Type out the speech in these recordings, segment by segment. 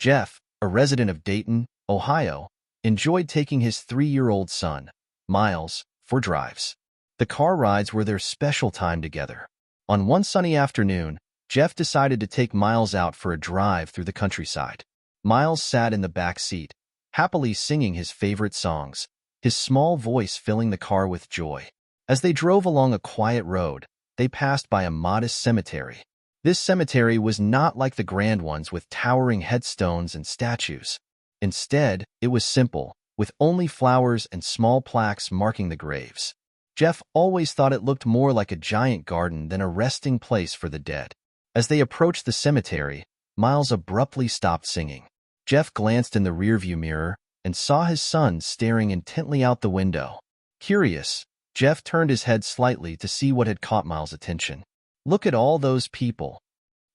Jeff, a resident of Dayton, Ohio, enjoyed taking his 3-year-old son, Miles, for drives. The car rides were their special time together. On one sunny afternoon, Jeff decided to take Miles out for a drive through the countryside. Miles sat in the back seat, happily singing his favorite songs, his small voice filling the car with joy. As they drove along a quiet road, they passed by a modest cemetery. This cemetery was not like the grand ones with towering headstones and statues. Instead, it was simple, with only flowers and small plaques marking the graves. Jeff always thought it looked more like a giant garden than a resting place for the dead. As they approached the cemetery, Miles abruptly stopped singing. Jeff glanced in the rearview mirror and saw his son staring intently out the window. Curious, Jeff turned his head slightly to see what had caught Miles' attention. "Look at all those people,"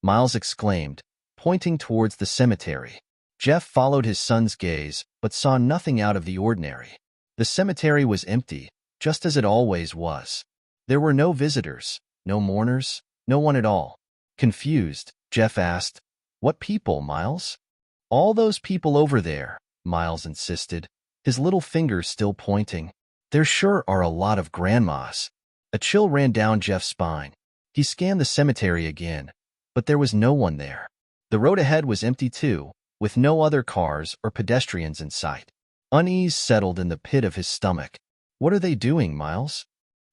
Miles exclaimed, pointing towards the cemetery. Jeff followed his son's gaze, but saw nothing out of the ordinary. The cemetery was empty, just as it always was. There were no visitors, no mourners, no one at all. Confused, Jeff asked, "What people, Miles?" "All those people over there," Miles insisted, his little fingers still pointing. "There sure are a lot of grandmas." A chill ran down Jeff's spine. He scanned the cemetery again, but there was no one there. The road ahead was empty too, with no other cars or pedestrians in sight. Unease settled in the pit of his stomach. "What are they doing, Miles?"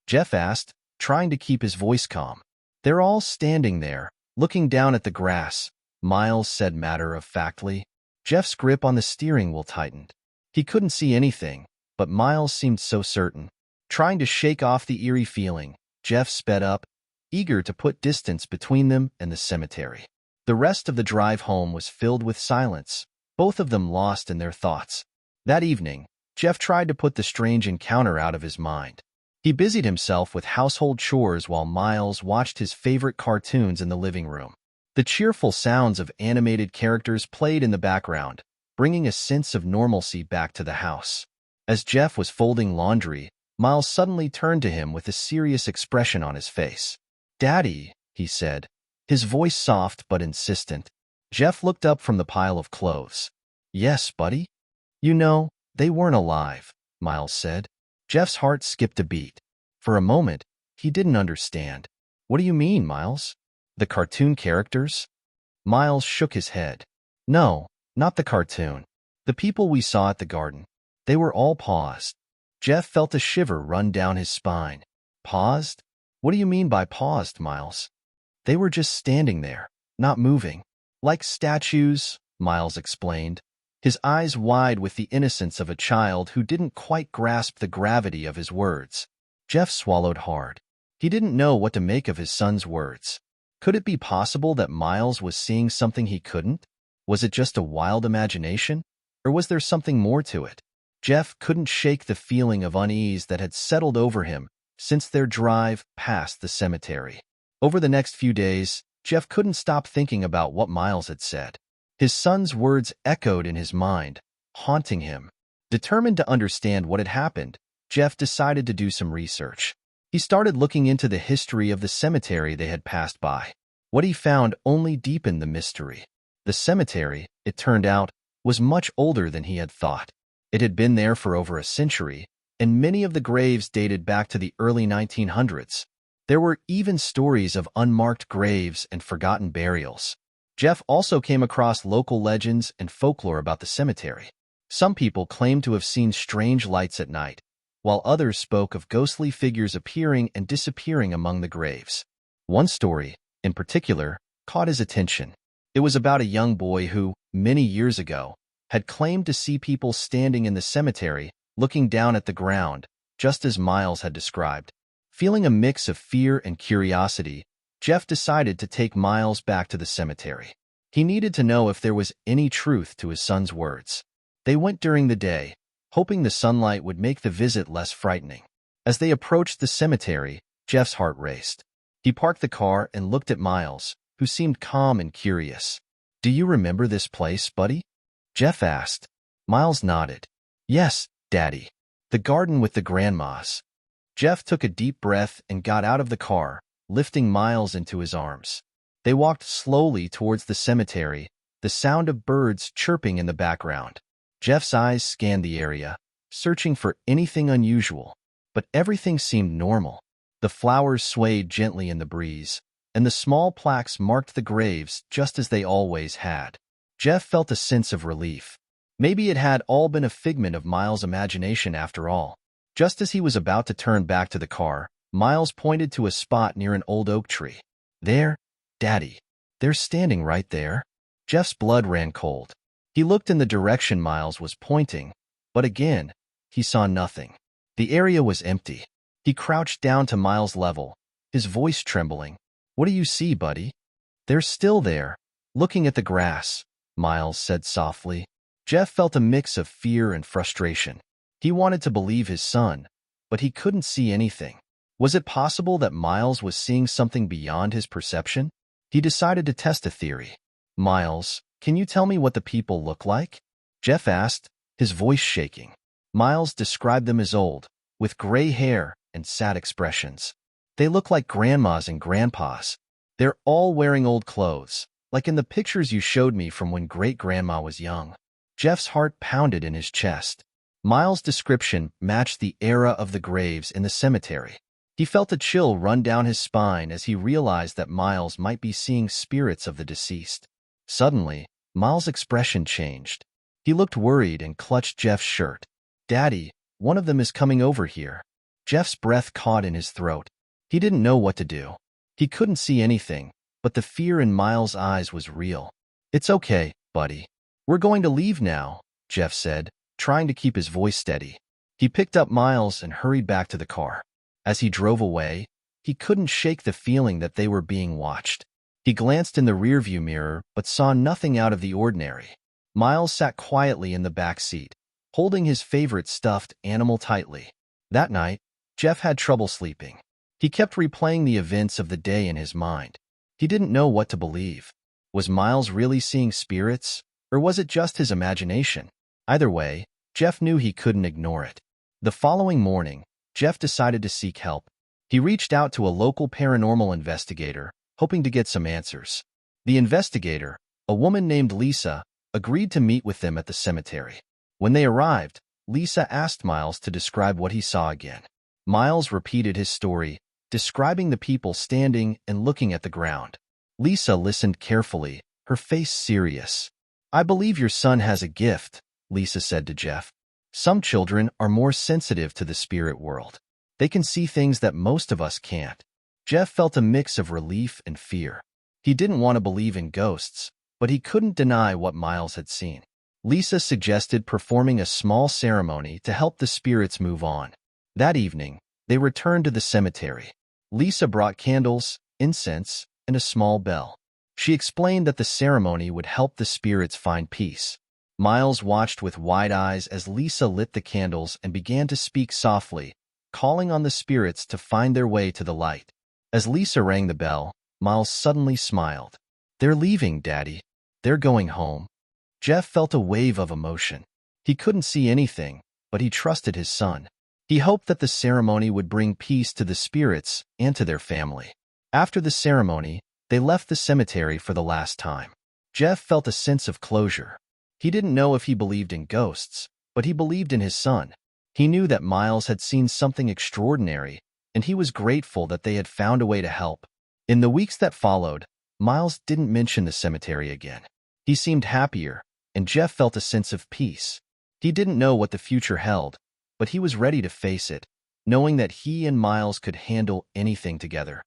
Jeff asked, trying to keep his voice calm. "They're all standing there, looking down at the grass," Miles said matter-of-factly. Jeff's grip on the steering wheel tightened. He couldn't see anything, but Miles seemed so certain. Trying to shake off the eerie feeling, Jeff sped up, eager to put distance between them and the cemetery. The rest of the drive home was filled with silence, both of them lost in their thoughts. That evening, Jeff tried to put the strange encounter out of his mind. He busied himself with household chores while Miles watched his favorite cartoons in the living room. The cheerful sounds of animated characters played in the background, bringing a sense of normalcy back to the house. As Jeff was folding laundry, Miles suddenly turned to him with a serious expression on his face. "Daddy," he said, his voice soft but insistent. Jeff looked up from the pile of clothes. "Yes, buddy?" "You know, they weren't alive," Miles said. Jeff's heart skipped a beat. For a moment, he didn't understand. "What do you mean, Miles? The cartoon characters?" Miles shook his head. "No, not the cartoon. The people we saw at the garden. They were all paused." Jeff felt a shiver run down his spine. "Paused? What do you mean by paused, Miles?" "They were just standing there, not moving. Like statues," Miles explained, his eyes wide with the innocence of a child who didn't quite grasp the gravity of his words. Jeff swallowed hard. He didn't know what to make of his son's words. Could it be possible that Miles was seeing something he couldn't? Was it just a wild imagination? Or was there something more to it? Jeff couldn't shake the feeling of unease that had settled over him since their drive past the cemetery. Over the next few days, Jeff couldn't stop thinking about what Miles had said. His son's words echoed in his mind, haunting him. Determined to understand what had happened, Jeff decided to do some research. He started looking into the history of the cemetery they had passed by. What he found only deepened the mystery. The cemetery, it turned out, was much older than he had thought. It had been there for over a century, and many of the graves dated back to the early 1900s. There were even stories of unmarked graves and forgotten burials. Jeff also came across local legends and folklore about the cemetery. Some people claimed to have seen strange lights at night, while others spoke of ghostly figures appearing and disappearing among the graves. One story, in particular, caught his attention. It was about a young boy who, many years ago, had claimed to see people standing in the cemetery, looking down at the ground, just as Miles had described. Feeling a mix of fear and curiosity, Jeff decided to take Miles back to the cemetery. He needed to know if there was any truth to his son's words. They went during the day, hoping the sunlight would make the visit less frightening. As they approached the cemetery, Jeff's heart raced. He parked the car and looked at Miles, who seemed calm and curious. "Do you remember this place, buddy?" Jeff asked. Miles nodded. "Yes, Daddy. The garden with the grandmas." Jeff took a deep breath and got out of the car, lifting Miles into his arms. They walked slowly towards the cemetery, the sound of birds chirping in the background. Jeff's eyes scanned the area, searching for anything unusual, but everything seemed normal. The flowers swayed gently in the breeze, and the small plaques marked the graves just as they always had. Jeff felt a sense of relief. Maybe it had all been a figment of Miles' imagination after all. Just as he was about to turn back to the car, Miles pointed to a spot near an old oak tree. "There, Daddy. They're standing right there." Jeff's blood ran cold. He looked in the direction Miles was pointing, but again, he saw nothing. The area was empty. He crouched down to Miles' level, his voice trembling. "What do you see, buddy?" "They're still there, looking at the grass," Miles said softly. Jeff felt a mix of fear and frustration. He wanted to believe his son, but he couldn't see anything. Was it possible that Miles was seeing something beyond his perception? He decided to test a theory. "Miles, can you tell me what the people look like?" Jeff asked, his voice shaking. Miles described them as old, with gray hair and sad expressions. "They look like grandmas and grandpas. They're all wearing old clothes, like in the pictures you showed me from when great-grandma was young." Jeff's heart pounded in his chest. Miles' description matched the era of the graves in the cemetery. He felt a chill run down his spine as he realized that Miles might be seeing spirits of the deceased. Suddenly, Miles' expression changed. He looked worried and clutched Jeff's shirt. "Daddy, one of them is coming over here." Jeff's breath caught in his throat. He didn't know what to do. He couldn't see anything, but the fear in Miles' eyes was real. "It's okay, buddy. We're going to leave now," Jeff said, trying to keep his voice steady. He picked up Miles and hurried back to the car. As he drove away, he couldn't shake the feeling that they were being watched. He glanced in the rearview mirror but saw nothing out of the ordinary. Miles sat quietly in the back seat, holding his favorite stuffed animal tightly. That night, Jeff had trouble sleeping. He kept replaying the events of the day in his mind. He didn't know what to believe. Was Miles really seeing spirits, or was it just his imagination? Either way, Jeff knew he couldn't ignore it. The following morning, Jeff decided to seek help. He reached out to a local paranormal investigator, hoping to get some answers. The investigator, a woman named Lisa, agreed to meet with them at the cemetery. When they arrived, Lisa asked Miles to describe what he saw again. Miles repeated his story, describing the people standing and looking at the ground. Lisa listened carefully, her face serious. "I believe your son has a gift," Lisa said to Jeff. "Some children are more sensitive to the spirit world. They can see things that most of us can't." Jeff felt a mix of relief and fear. He didn't want to believe in ghosts, but he couldn't deny what Miles had seen. Lisa suggested performing a small ceremony to help the spirits move on. That evening, they returned to the cemetery. Lisa brought candles, incense, and a small bell. She explained that the ceremony would help the spirits find peace. Miles watched with wide eyes as Lisa lit the candles and began to speak softly, calling on the spirits to find their way to the light. As Lisa rang the bell, Miles suddenly smiled. "They're leaving, Daddy. They're going home." Jeff felt a wave of emotion. He couldn't see anything, but he trusted his son. He hoped that the ceremony would bring peace to the spirits and to their family. After the ceremony, they left the cemetery for the last time. Jeff felt a sense of closure. He didn't know if he believed in ghosts, but he believed in his son. He knew that Miles had seen something extraordinary, and he was grateful that they had found a way to help. In the weeks that followed, Miles didn't mention the cemetery again. He seemed happier, and Jeff felt a sense of peace. He didn't know what the future held, but he was ready to face it, knowing that he and Miles could handle anything together.